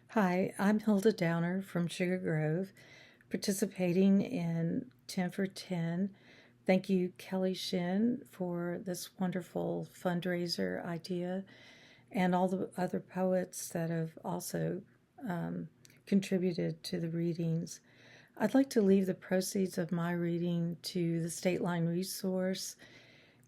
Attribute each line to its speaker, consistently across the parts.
Speaker 1: Hi, I'm Hilda Downer from Sugar Grove, participating in 10 for 10. Thank you, Kelly Shin, for this wonderful fundraiser idea, and all the other poets that have also contributed to the readings. I'd like to leave the proceeds of my reading to the State Line Resource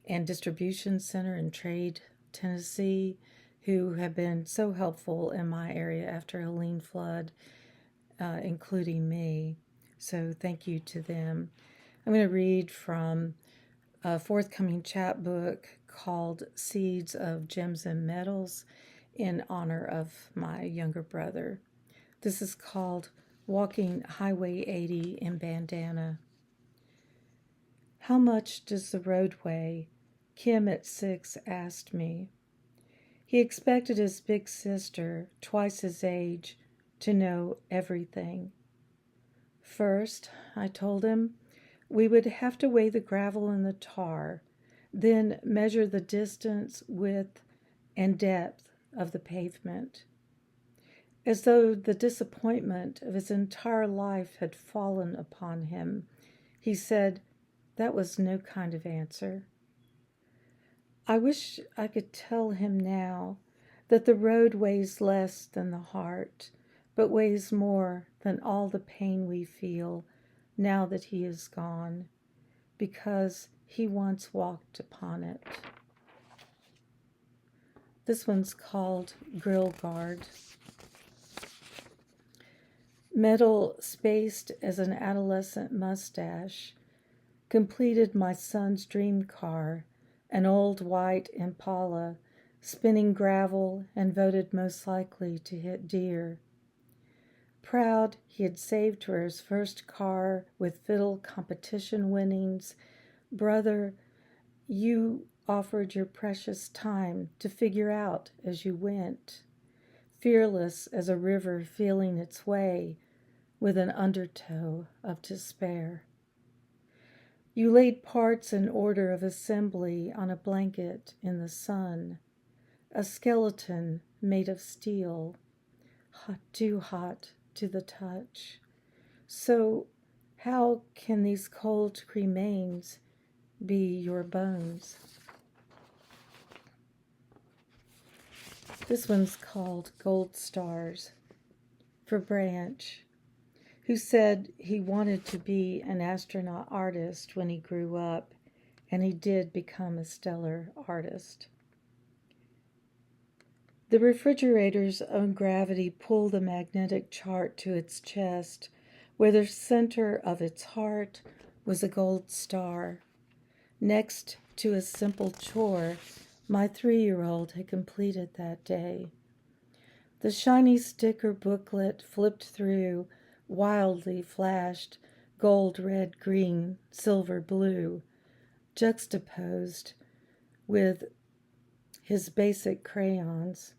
Speaker 1: and Distribution Center in Trade, Tennessee, who have been so helpful in my area after Helene flood, including me. So thank you to them. I'm going to read from a forthcoming chapbook called Seeds of Gems and Metals in honor of my younger brother. This is called Walking Highway 80 in Bandana. How much does the road weigh? Kim at 6 asked me. He expected his big sister, twice his age, to know everything. First, I told him, we would have to weigh the gravel and the tar, then measure the distance, width, and depth of the pavement. As though the disappointment of his entire life had fallen upon him, he said, that was no kind of answer. I wish I could tell him now that the road weighs less than the heart, but weighs more than all the pain we feel now that he is gone, because he once walked upon it. This one's called Grill Guard. Metal spaced as an adolescent mustache completed my son's dream car, an old white Impala, spinning gravel and voted most likely to hit deer. Proud he had saved for his first car with fiddle competition winnings, brother, you offered your precious time to figure out as you went, fearless as a river feeling its way with an undertow of despair. You laid parts in order of assembly on a blanket in the sun, a skeleton made of steel, hot, too hot to the touch. So how can these cold remains be your bones? This one's called Gold Stars. For Branch, who said he wanted to be an astronaut artist when he grew up, and he did become a stellar artist. The refrigerator's own gravity pulled a magnetic chart to its chest, where the center of its heart was a gold star. Next to a simple chore my 3-year-old had completed that day. The shiny sticker booklet flipped through wildly flashed gold, red, green, silver, blue, juxtaposed with his basic crayons.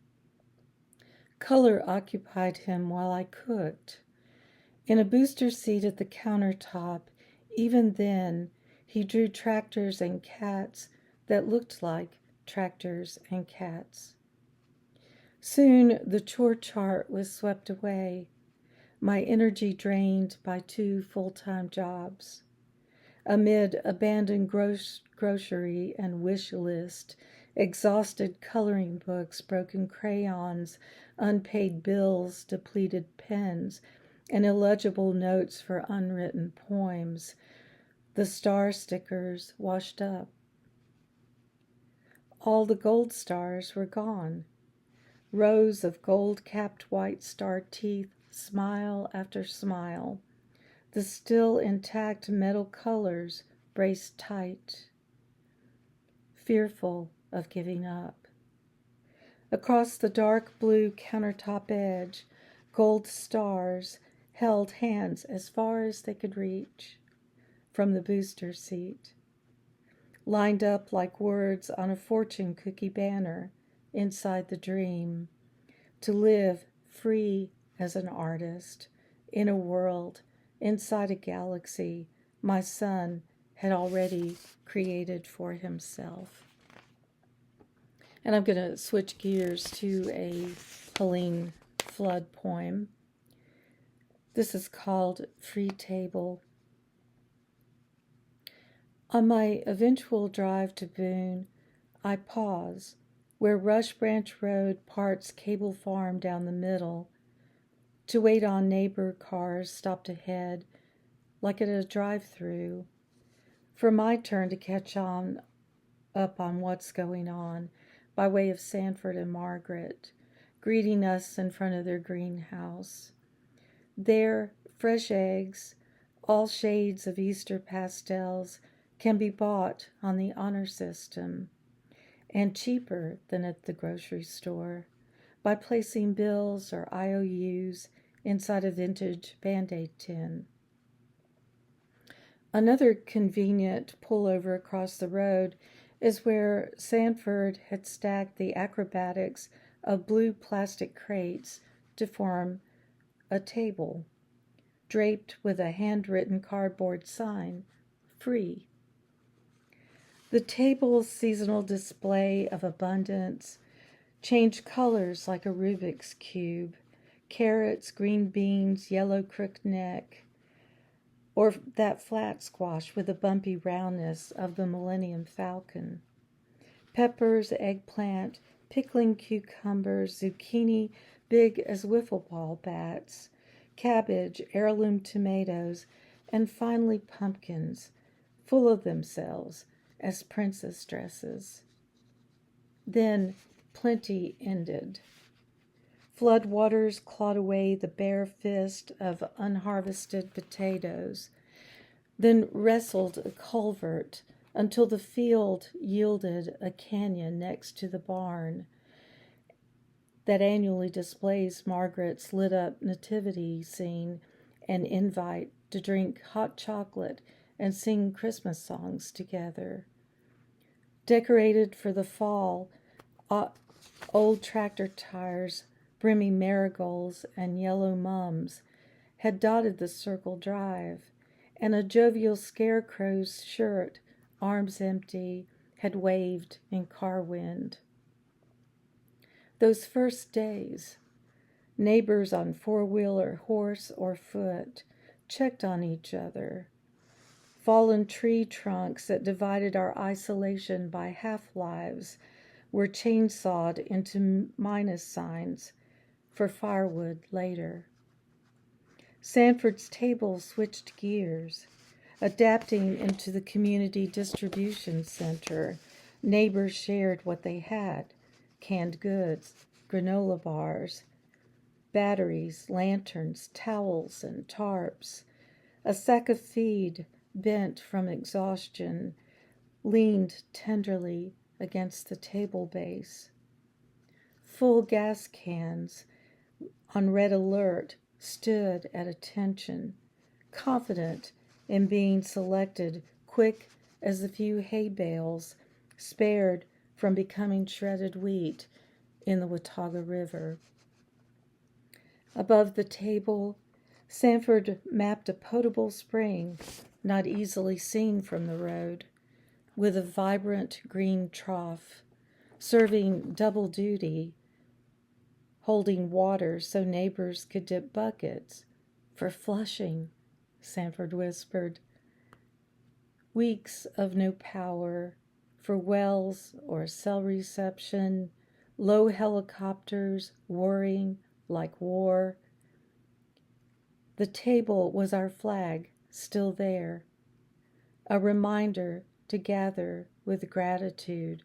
Speaker 1: Color occupied him while I cooked. In a booster seat at the countertop, even then, he drew tractors and cats that looked like tractors and cats. Soon the chore chart was swept away, my energy drained by 2 full-time jobs. Amid abandoned grocery and wish list, exhausted coloring books, broken crayons, unpaid bills, depleted pens, and illegible notes for unwritten poems, the star stickers washed up. All the gold stars were gone. Rows of gold-capped white star teeth, smile after smile. The still intact metal colors braced tight, fearful of giving up. Across the dark blue countertop edge, gold stars held hands as far as they could reach from the booster seat, lined up like words on a fortune cookie banner inside the dream, to live free as an artist in a world inside a galaxy my son had already created for himself. And I'm going to switch gears to a Helene Flood poem. This is called Free Table. On my eventual drive to Boone, I pause where Rush Branch Road parts Cable Farm down the middle to wait on neighbor cars stopped ahead like at a drive-through for my turn to catch up on what's going on by way of Sanford and Margaret greeting us in front of their greenhouse. There, fresh eggs, all shades of Easter pastels, can be bought on the honor system, and cheaper than at the grocery store, by placing bills or IOUs inside a vintage Band-Aid tin. Another convenient pullover across the road is where Sanford had stacked the acrobatics of blue plastic crates to form a table, draped with a handwritten cardboard sign, free. The table's seasonal display of abundance changed colors like a Rubik's Cube, carrots, green beans, yellow crooked neck, or that flat squash with the bumpy roundness of the Millennium Falcon. Peppers, eggplant, pickling cucumbers, zucchini big as wiffle ball bats, cabbage, heirloom tomatoes, and finally pumpkins, full of themselves as princess dresses. Then plenty ended. Flood waters clawed away the bare fist of unharvested potatoes, then wrestled a culvert until the field yielded a canyon next to the barn that annually displays Margaret's lit-up nativity scene and invite to drink hot chocolate and sing Christmas songs together. Decorated for the fall, old tractor tires, brimming marigolds, and yellow mums had dotted the circle drive, and a jovial scarecrow's shirt, arms empty, had waved in car wind. Those first days, neighbors on four-wheeler, horse, or foot checked on each other. Fallen tree trunks that divided our isolation by half-lives were chainsawed into minus signs for firewood later. Sanford's table switched gears, adapting into the community distribution center. Neighbors shared what they had: canned goods, granola bars, batteries, lanterns, towels, and tarps. A sack of feed, bent from exhaustion, leaned tenderly against the table base. Full gas cans on red alert stood at attention, confident in being selected, quick as the few hay bales spared from becoming shredded wheat in the Watauga River. Above the table, Sanford mapped a potable spring not easily seen from the road, with a vibrant green trough, serving double duty, holding water so neighbors could dip buckets. For flushing, Sanford whispered. Weeks of no power, for wells or cell reception, low helicopters whirring like war. The table was our flag, still there, a reminder to gather with gratitude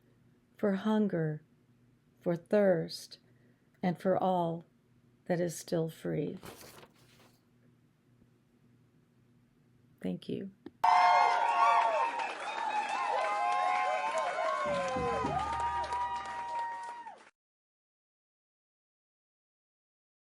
Speaker 1: for hunger, for thirst, and for all that is still free. Thank you.